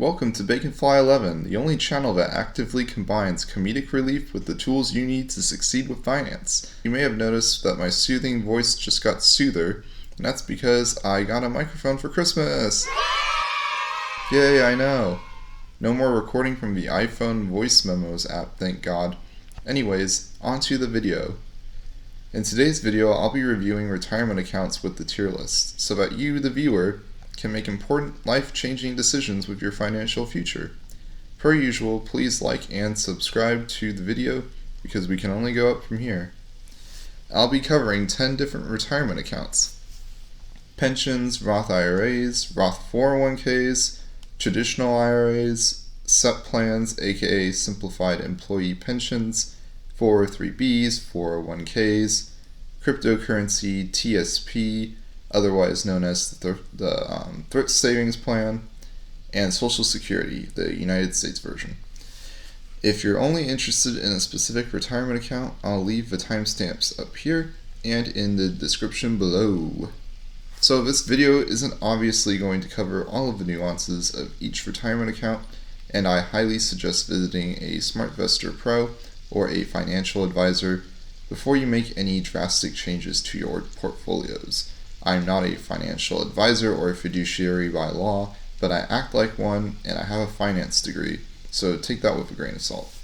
Welcome to Baconfly 11, the only channel that actively combines comedic relief with the tools you need to succeed with finance. You may have noticed that my soothing voice just got soother, and that's because I got a microphone for Christmas! Yay, I know! No more recording from the iPhone voice memos app, thank God. Anyways, on to the video. In today's video, I'll be reviewing retirement accounts with the tier list, so that you, the viewer, can make important life-changing decisions with your financial future. Per usual, please like and subscribe to the video because we can only go up from here. I'll be covering 10 different retirement accounts. Pensions, Roth IRAs, Roth 401ks, traditional IRAs, SEP plans aka simplified employee pensions, 403bs, 401ks, cryptocurrency, TSP, otherwise known as the Thrift Savings Plan, and Social Security, the United States version. If you're only interested in a specific retirement account, I'll leave the timestamps up here and in the description below. So this video isn't obviously going to cover all of the nuances of each retirement account, and I highly suggest visiting a SmartVestor Pro or a financial advisor before you make any drastic changes to your portfolios. I'm not a financial advisor or a fiduciary by law, but I act like one and I have a finance degree, so take that with a grain of salt.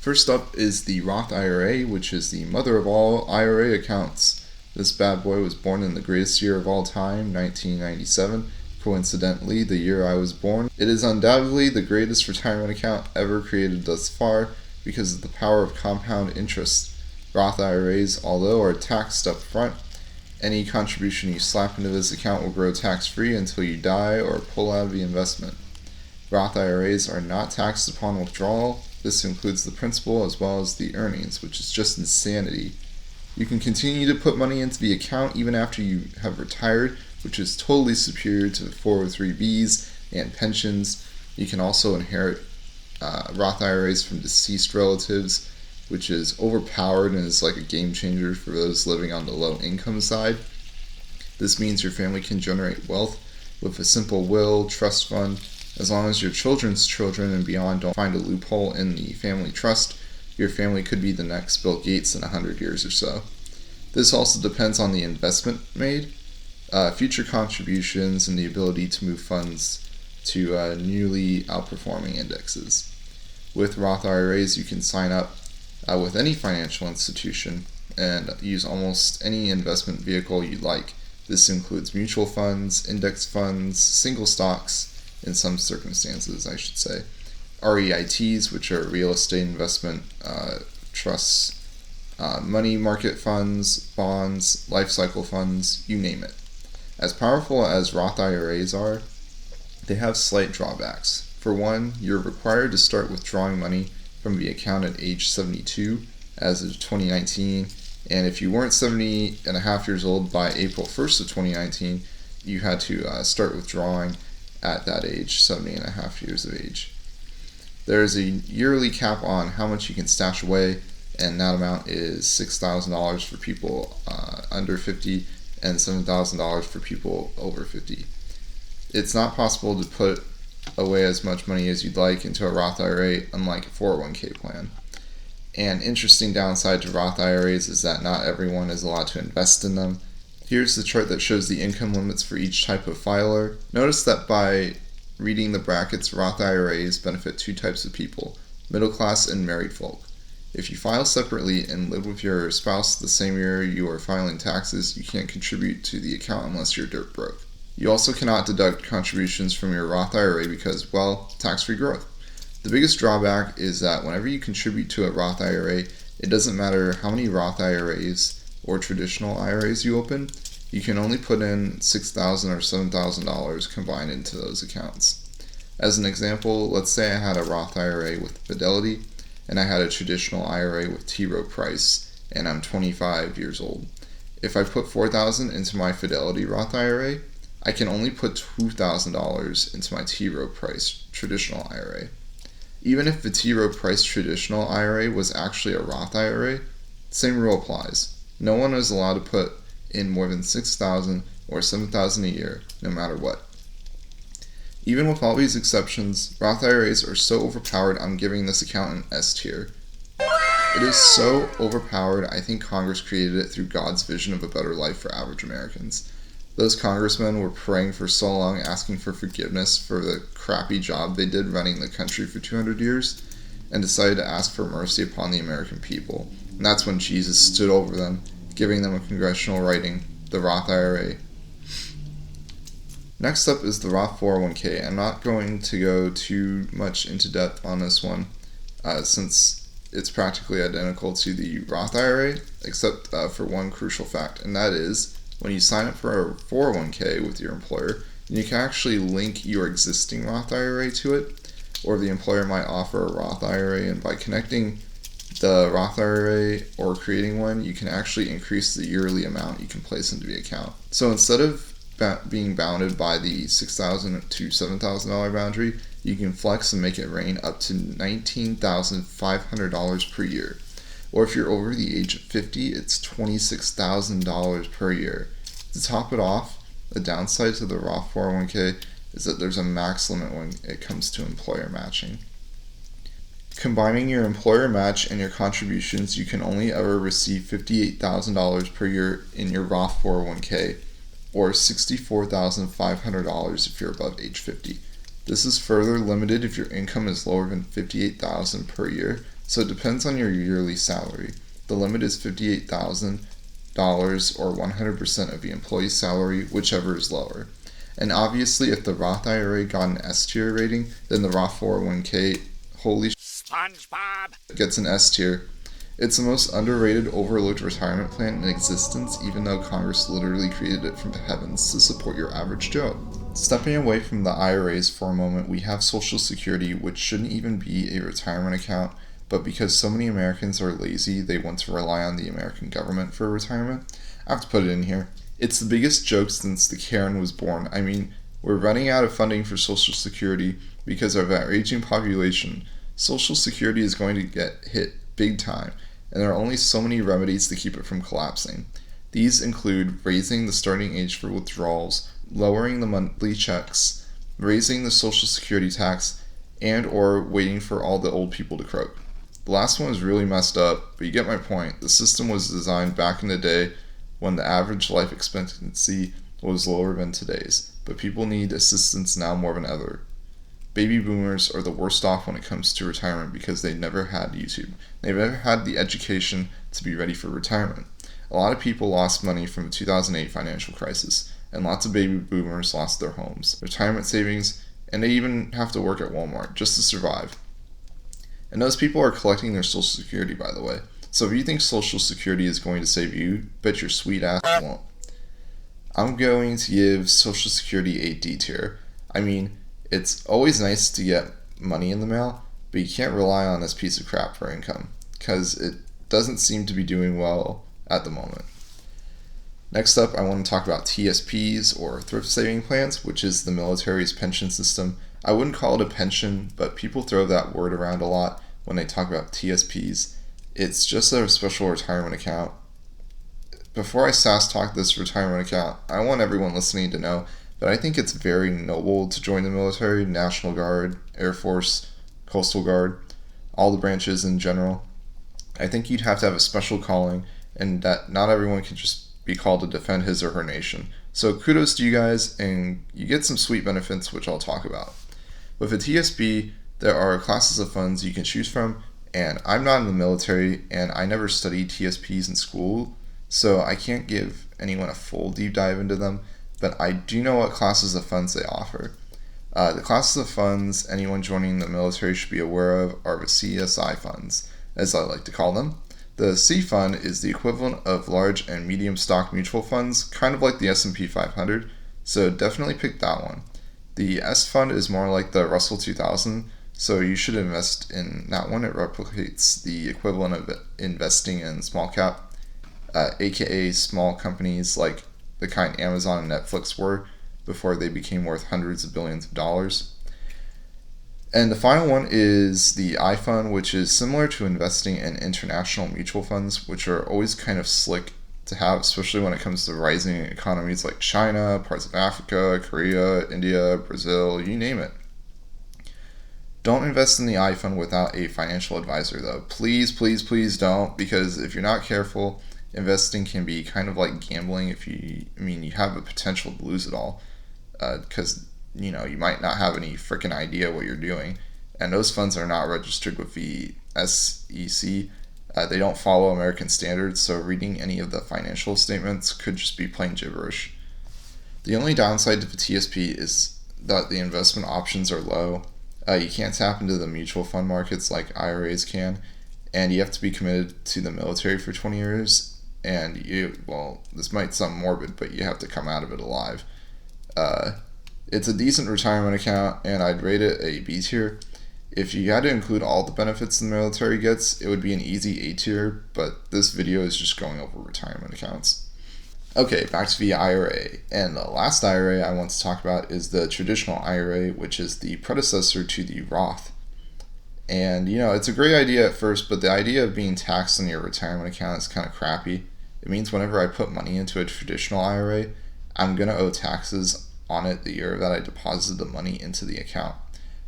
First up is the Roth IRA, which is the mother of all IRA accounts. This bad boy was born in the greatest year of all time, 1997, coincidentally the year I was born. It is undoubtedly the greatest retirement account ever created thus far because of the power of compound interest. Roth IRAs, although are taxed up front, any contribution you slap into this account will grow tax-free until you die or pull out of the investment. Roth IRAs are not taxed upon withdrawal. This includes the principal as well as the earnings, which is just insanity. You can continue to put money into the account even after you have retired, which is totally superior to 403bs and pensions. You can also inherit Roth IRAs from deceased relatives, which is overpowered and is like a game changer for those living on the low income side. This means your family can generate wealth with a simple will, trust fund. As long as your children's children and beyond don't find a loophole in the family trust, your family could be the next Bill Gates in 100 years or so. This also depends on the investment made, future contributions, and the ability to move funds to newly outperforming indexes. With Roth IRAs, you can sign up with any financial institution and use almost any investment vehicle you like. This includes mutual funds, index funds, single stocks, in some circumstances I should say, REITs, which are real estate investment trusts, money market funds, bonds, life cycle funds, you name it. As powerful as Roth IRAs are, they have slight drawbacks. For one, you're required to start withdrawing money from the account at age 72 as of 2019, and if you weren't 70 and a half years old by April 1st of 2019, you had to start withdrawing at that age, 70 and a half years of age. There is a yearly cap on how much you can stash away, and that amount is $6,000 for people under 50 and $7,000 for people over 50. It's not possible to put away as much money as you'd like into a Roth IRA, unlike a 401k plan. An interesting downside to Roth IRAs is that not everyone is allowed to invest in them. Here's the chart that shows the income limits for each type of filer. Notice that by reading the brackets, Roth IRAs benefit two types of people, middle class and married folk. If you file separately and live with your spouse the same year you are filing taxes, you can't contribute to the account unless you're dirt broke. You also cannot deduct contributions from your Roth IRA because, well, tax-free growth. The biggest drawback is that whenever you contribute to a Roth IRA, it doesn't matter how many Roth IRAs or traditional IRAs you open, you can only put in $6,000 or $7,000 combined into those accounts. As an example, let's say I had a Roth IRA with Fidelity and I had a traditional IRA with T. Rowe Price, and I'm 25 years old. If I put $4,000 into my Fidelity Roth IRA, I can only put $2,000 into my T. Rowe Price traditional IRA. Even if the T. Rowe Price traditional IRA was actually a Roth IRA, same rule applies. No one is allowed to put in more than $6,000 or $7,000 a year, no matter what. Even with all these exceptions, Roth IRAs are so overpowered I'm giving this account an S tier. It is so overpowered, I think Congress created it through God's vision of a better life for average Americans. Those congressmen were praying for so long, asking for forgiveness for the crappy job they did running the country for 200 years, and decided to ask for mercy upon the American people. And that's when Jesus stood over them, giving them a congressional writing, the Roth IRA. Next up is the Roth 401k. I'm not going to go too much into depth on this one, since it's practically identical to the Roth IRA, except for one crucial fact, and that is when you sign up for a 401k with your employer, you can actually link your existing Roth IRA to it, or the employer might offer a Roth IRA, and by connecting the Roth IRA or creating one, you can actually increase the yearly amount you can place into the account. So instead of being bounded by the $6,000 to $7,000 boundary, you can flex and make it rain up to $19,500 per year. Or if you're over the age of 50, it's $26,000 per year. To top it off, the downside to the Roth 401k is that there's a max limit when it comes to employer matching. Combining your employer match and your contributions, you can only ever receive $58,000 per year in your Roth 401k, or $64,500 if you're above age 50. This is further limited if your income is lower than $58,000 per year, so it depends on your yearly salary. The limit is $58,000 or 100% of the employee's salary, whichever is lower. And obviously, if the Roth IRA got an S tier rating, then the Roth 401k, holy SpongeBob, gets an S tier. It's the most underrated, overlooked retirement plan in existence, even though Congress literally created it from the heavens to support your average Joe. Stepping away from the IRAs for a moment, we have Social Security, which shouldn't even be a retirement account, but because so many Americans are lazy, they want to rely on the American government for retirement. I have to put it in here. It's the biggest joke since the Karen was born. I mean, we're running out of funding for Social Security because of our aging population. Social Security is going to get hit big time, and there are only so many remedies to keep it from collapsing. These include raising the starting age for withdrawals, lowering the monthly checks, raising the Social Security tax, and or waiting for all the old people to croak. The last one is really messed up, but you get my point. The system was designed back in the day when the average life expectancy was lower than today's, but people need assistance now more than ever. Baby boomers are the worst off when it comes to retirement because they never had YouTube. They've never had the education to be ready for retirement. A lot of people lost money from the 2008 financial crisis, and lots of baby boomers lost their homes, retirement savings, and they even have to work at Walmart just to survive. And those people are collecting their Social Security, by the way. So if you think Social Security is going to save you, bet your sweet ass it won't. I'm going to give Social Security a D tier. I mean, it's always nice to get money in the mail, but you can't rely on this piece of crap for income, because it doesn't seem to be doing well at the moment. Next up, I want to talk about TSPs, or thrift saving plans, which is the military's pension system. I wouldn't call it a pension, but people throw that word around a lot when they talk about TSPs. It's just a special retirement account. Before I sass talk this retirement account, I want everyone listening to know that I think it's very noble to join the military, National Guard, Air Force, Coastal Guard, all the branches in general. I think you'd have to have a special calling, and that not everyone can just be called to defend his or her nation. So kudos to you guys, and you get some sweet benefits, which I'll talk about. With a TSP, there are classes of funds you can choose from, and I'm not in the military, and I never studied TSPs in school, so I can't give anyone a full deep dive into them, but I do know what classes of funds they offer. The classes of funds anyone joining the military should be aware of are the CSI funds, as I like to call them. The C fund is the equivalent of large and medium stock mutual funds, kind of like the S&P 500, so definitely pick that one. The S fund is more like the Russell 2000, so you should invest in that one. It replicates the equivalent of investing in small cap, aka small companies like the kind Amazon and Netflix were before they became worth hundreds of billions of dollars. And the final one is the I fund, which is similar to investing in international mutual funds, which are always kind of slick to have, especially when it comes to rising economies like China, parts of Africa, Korea, India, Brazil, you name it. Don't invest in the iPhone without a financial advisor, though. Please, please, please don't, because if you're not careful, investing can be kind of like gambling. You have a potential to lose it all, because you might not have any freaking idea what you're doing, and those funds are not registered with the SEC. They don't follow American standards, so reading any of the financial statements could just be plain gibberish. The only downside to the TSP is that the investment options are low. You can't tap into the mutual fund markets like IRAs can, and you have to be committed to the military for 20 years, and this might sound morbid, but you have to come out of it alive. It's a decent retirement account, and I'd rate it a B tier. If you had to include all the benefits the military gets, it would be an easy A tier, but this video is just going over retirement accounts. Okay, back to the IRA. And the last IRA I want to talk about is the traditional IRA, which is the predecessor to the Roth. And, it's a great idea at first, but the idea of being taxed on your retirement account is kind of crappy. It means whenever I put money into a traditional IRA, I'm going to owe taxes on it the year that I deposited the money into the account.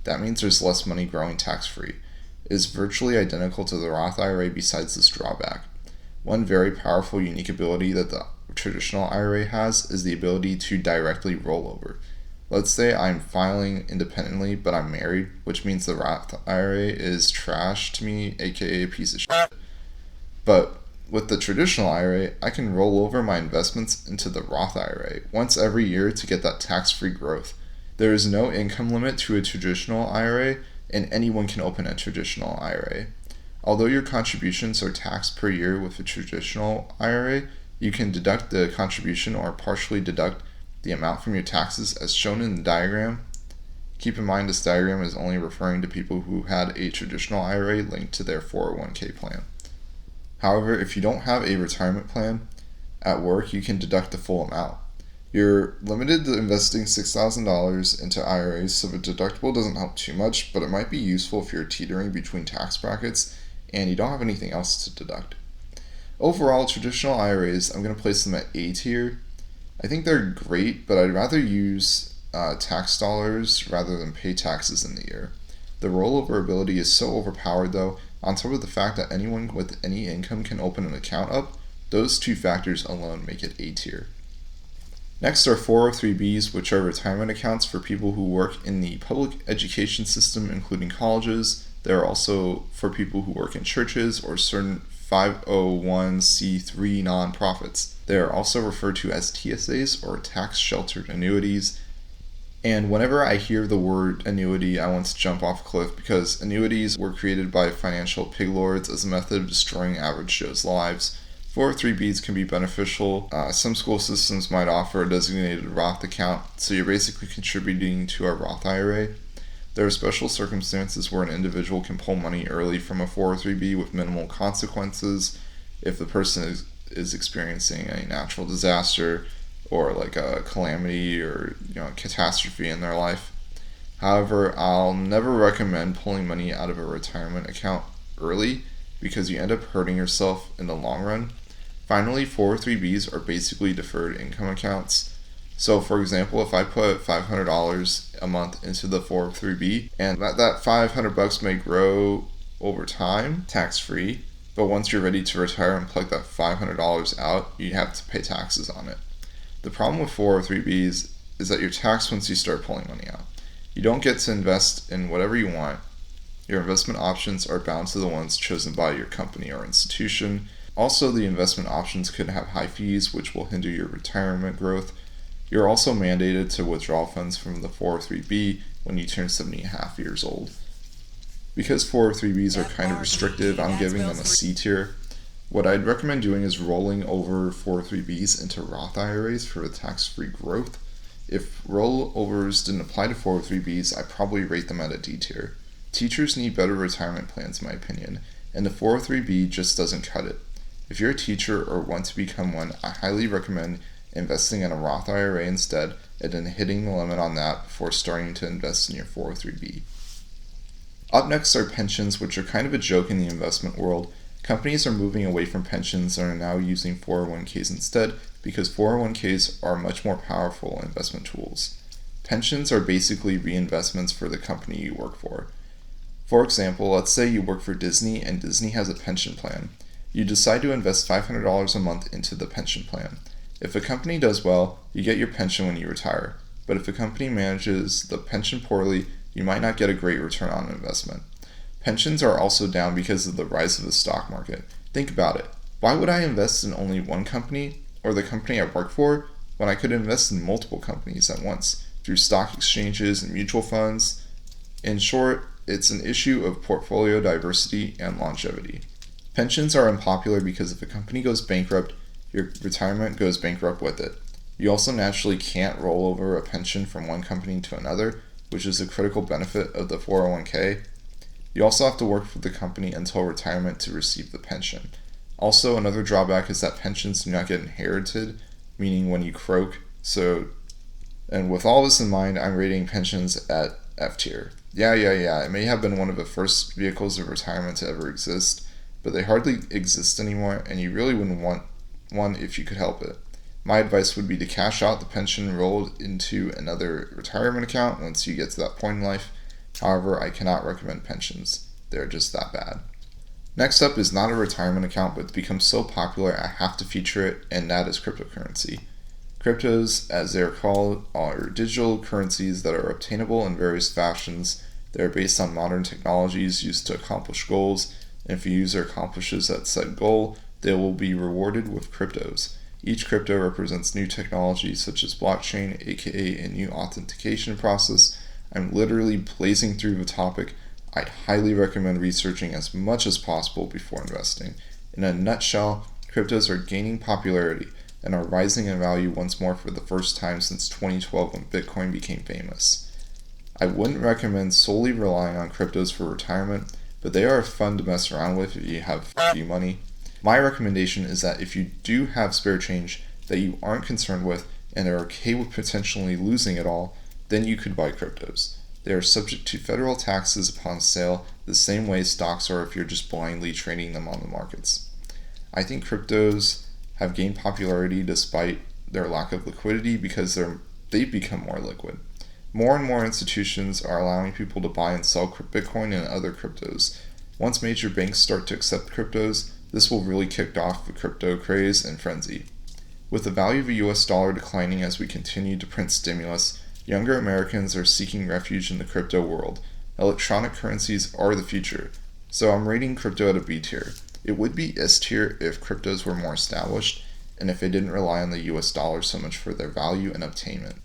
That means there's less money growing tax-free. It is virtually identical to the Roth IRA besides this drawback. One very powerful, unique ability that the traditional IRA has is the ability to directly roll over. Let's say I'm filing independently, but I'm married, which means the Roth IRA is trash to me, aka a piece of shit. But with the traditional IRA, I can roll over my investments into the Roth IRA once every year to get that tax-free growth. There is no income limit to a traditional IRA, and anyone can open a traditional IRA. Although your contributions are taxed per year with a traditional IRA, you can deduct the contribution or partially deduct the amount from your taxes as shown in the diagram. Keep in mind this diagram is only referring to people who had a traditional IRA linked to their 401k plan. However, if you don't have a retirement plan at work, you can deduct the full amount. You're limited to investing $6,000 into IRAs, so the deductible doesn't help too much, but it might be useful if you're teetering between tax brackets and you don't have anything else to deduct. Overall, traditional IRAs, I'm going to place them at A tier. I think they're great, but I'd rather use tax dollars rather than pay taxes in the year. The rollover ability is so overpowered though, on top of the fact that anyone with any income can open an account up. Those two factors alone make it A tier. Next are 403Bs, which are retirement accounts for people who work in the public education system, including colleges. They're also for people who work in churches or certain 501c3 nonprofits. They are also referred to as TSAs or tax sheltered annuities. And whenever I hear the word annuity, I want to jump off a cliff because annuities were created by financial pig lords as a method of destroying average Joe's lives. 403Bs can be beneficial. Some school systems might offer a designated Roth account, so you're basically contributing to a Roth IRA. There are special circumstances where an individual can pull money early from a 403B with minimal consequences if the person is experiencing a natural disaster or like a calamity or a catastrophe in their life. However, I'll never recommend pulling money out of a retirement account early because you end up hurting yourself in the long run. Finally, 403Bs are basically deferred income accounts. So for example, if I put $500 a month into the 403B and that $500 may grow over time, tax-free, but once you're ready to retire and pluck that $500 out, you have to pay taxes on it. The problem with 403Bs is that you're taxed once you start pulling money out. You don't get to invest in whatever you want. Your investment options are bound to the ones chosen by your company or institution. Also, the investment options could have high fees, which will hinder your retirement growth. You're also mandated to withdraw funds from the 403B when you turn 70.5 years old. Because 403Bs are kind of restrictive, I'm giving them a C tier. What I'd recommend doing is rolling over 403Bs into Roth IRAs for the tax-free growth. If rollovers didn't apply to 403Bs, I'd probably rate them at a D tier. Teachers need better retirement plans, in my opinion, and the 403B just doesn't cut it. If you're a teacher or want to become one, I highly recommend investing in a Roth IRA instead and then hitting the limit on that before starting to invest in your 403B. Up next are pensions, which are kind of a joke in the investment world. Companies are moving away from pensions and are now using 401ks instead because 401ks are much more powerful investment tools. Pensions are basically reinvestments for the company you work for. For example, let's say you work for Disney and Disney has a pension plan. You decide to invest $500 a month into the pension plan. If a company does well, you get your pension when you retire. But if a company manages the pension poorly, you might not get a great return on investment. Pensions are also down because of the rise of the stock market. Think about it. Why would I invest in only one company or the company I work for when I could invest in multiple companies at once through stock exchanges and mutual funds? In short, it's an issue of portfolio diversity and longevity. Pensions are unpopular because if a company goes bankrupt, your retirement goes bankrupt with it. You also naturally can't roll over a pension from one company to another, which is a critical benefit of the 401k. You also have to work for the company until retirement to receive the pension. Also, another drawback is that pensions do not get inherited, meaning when you croak. And with all this in mind, I'm rating pensions at F tier. Yeah, it may have been one of the first vehicles of retirement to ever exist, but they hardly exist anymore, and you really wouldn't want one if you could help it. My advice would be to cash out the pension rolled into another retirement account once you get to that point in life. However, I cannot recommend pensions. They're just that bad. Next up is not a retirement account, but it's become so popular I have to feature it, and that is cryptocurrency. Cryptos, as they are called, are digital currencies that are obtainable in various fashions. They are based on modern technologies used to accomplish goals, and if a user accomplishes that said goal, they will be rewarded with cryptos. Each crypto represents new technology such as blockchain, aka a new authentication process. I'm literally blazing through the topic. I'd highly recommend researching as much as possible before investing. In a nutshell, cryptos are gaining popularity and are rising in value once more for the first time since 2012 when Bitcoin became famous. I wouldn't recommend solely relying on cryptos for retirement, but they are fun to mess around with if you have a few money. My recommendation is that if you do have spare change that you aren't concerned with and are okay with potentially losing it all, then you could buy cryptos. They are subject to federal taxes upon sale the same way stocks are if you're just blindly trading them on the markets. I think cryptos have gained popularity despite their lack of liquidity because they've become more liquid. More and more institutions are allowing people to buy and sell Bitcoin and other cryptos. Once major banks start to accept cryptos, this will really kick off the crypto craze and frenzy. With the value of the US dollar declining as we continue to print stimulus, younger Americans are seeking refuge in the crypto world. Electronic currencies are the future, so I'm rating crypto at a B tier. It would be S tier if cryptos were more established and if they didn't rely on the US dollar so much for their value and obtainment.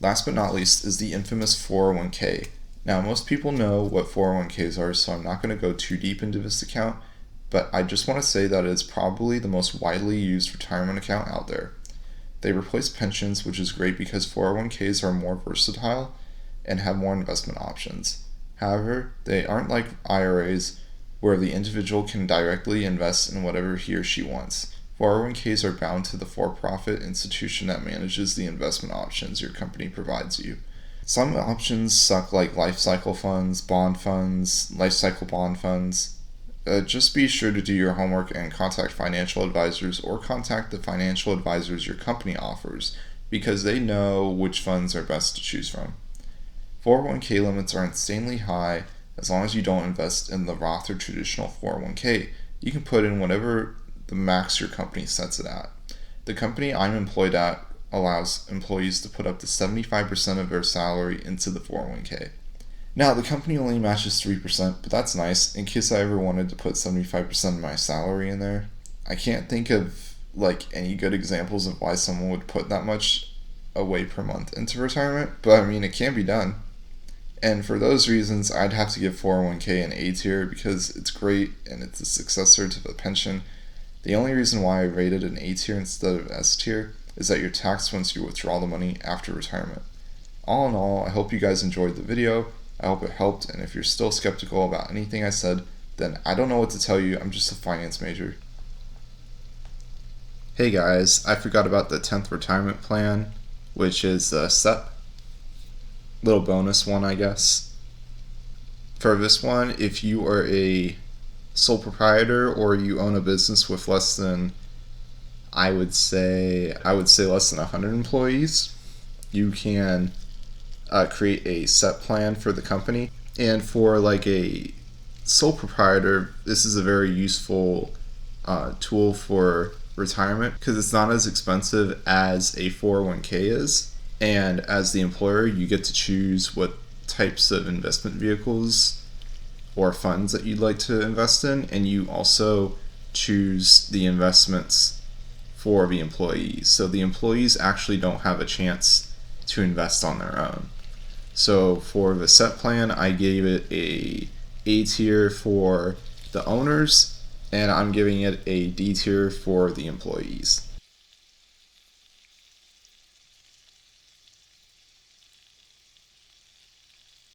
Last but not least is the infamous 401k. Now, most people know what 401ks are, so I'm not going to go too deep into this account, but I just want to say that it is probably the most widely used retirement account out there. They replace pensions, which is great because 401ks are more versatile and have more investment options. However, they aren't like IRAs where the individual can directly invest in whatever he or she wants. 401ks are bound to the for-profit institution that manages the investment options your company provides you. Some options suck like life cycle funds, bond funds, life cycle bond funds. Just be sure to do your homework and contact financial advisors or contact the financial advisors your company offers because they know which funds are best to choose from. 401k limits are insanely high as long as you don't invest in the Roth or traditional 401k. You can put in whatever the max your company sets it at. The company I'm employed at allows employees to put up to 75% of their salary into the 401k. Now, the company only matches 3%, but that's nice in case I ever wanted to put 75% of my salary in there. I can't think of any good examples of why someone would put that much away per month into retirement, but I mean, it can be done. And for those reasons, I'd have to give 401k an A tier because it's great and it's a successor to the pension. The only reason why I rated an A tier instead of S tier is that you're taxed once you withdraw the money after retirement. All in all, I hope you guys enjoyed the video. I hope it helped, and if you're still skeptical about anything I said, then I don't know what to tell you. I'm just a finance major. Hey guys, I forgot about the 10th retirement plan, which is the SEP. Little bonus one, I guess. For this one, if you are a sole proprietor or you own a business with less than, I would say less than 100 employees, you can create a set plan for the company. And for like a sole proprietor, this is a very useful tool for retirement because it's not as expensive as a 401k is. And as the employer, you get to choose what types of investment vehicles or funds that you'd like to invest in, and you also choose the investments for the employees. So the employees actually don't have a chance to invest on their own. So for the set plan, I gave it A tier for the owners, and I'm giving it a D tier for the employees.